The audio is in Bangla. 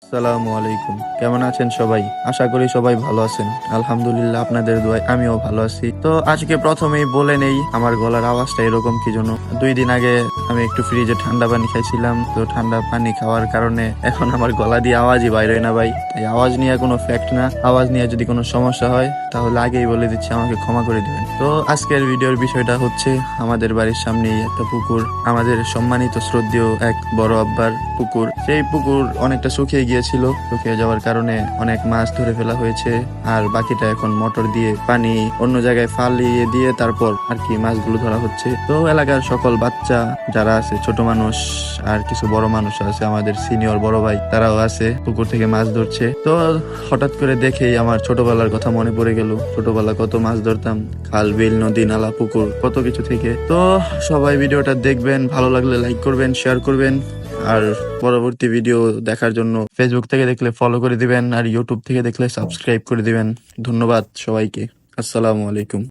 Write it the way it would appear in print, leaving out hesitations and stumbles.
আসসালামু আলাইকুম। কেমন আছেন সবাই? আশা করি সবাই ভালো আছেন। আলহামদুলিল্লাহ আপনাদের দোয়ায় আমিও ভালো আছি। তো আজকে প্রথমেই বলে নেই আমার গলার আওয়াজটা এরকম কি জন্য। 2 দিন আগে আমি একটু ফ্রিজে ঠান্ডা পানি খাইছিলাম। তো ঠান্ডা পানি খাওয়ার কারণে এখন আমার গলা দিয়ে আওয়াজই বাইর হয় না ভাই। এই আওয়াজ নিয়ে কোনো ফ্যাক্ট না। আওয়াজ নিয়ে যদি কোনো সমস্যা হয় তাহলে আগেই বলে দিচ্ছি, আমাকে ক্ষমা করে দিবেন। তো আজকের ভিডিওর বিষয়টা হচ্ছে আমাদের বাড়ির সামনেই একটা পুকুর, আমাদের সম্মানিত শ্রদ্ধেয় এক বড় আব্বার পুকুর। সেই পুকুর অনেকটা শুকিয়ে গিয়েছিল। শুকিয়ে যাওয়ার কারণে অনেক মাছ ধরে ফেলা হয়েছে, আর বাকিটা এখন মোটর দিয়ে পানি অন্য জায়গায় ফালিয়ে দিয়ে তারপর আর কি মাছগুলো ধরা হচ্ছে। তো এলাকার সকল বাচ্চা যারা আছে, ছোট মানুষ আর কিছু বড় মানুষ আছে, আমাদের সিনিয়র বড় ভাই তারাও আছে, পুকুর থেকে মাছ ধরছে। তো হঠাৎ করে দেখেই আমার ছোটবেলার কথা মনে পড়ে গেল। ছোটবেলা কত মাছ ধরতাম, খাল বিল নদী নালা পুকুর কত কিছু থেকে। তো সবাই ভিডিওটা দেখবেন, ভালো লাগলে লাইক করবেন, শেয়ার করবেন, আর পরবর্তী ভিডিও দেখার জন্য ফেসবুক থেকে দেখলে ফলো করে দিবেন, আর ইউটিউব থেকে দেখলে সাবস্ক্রাইব করে দিবেন। ধন্যবাদ সবাইকে। আসসালামু আলাইকুম।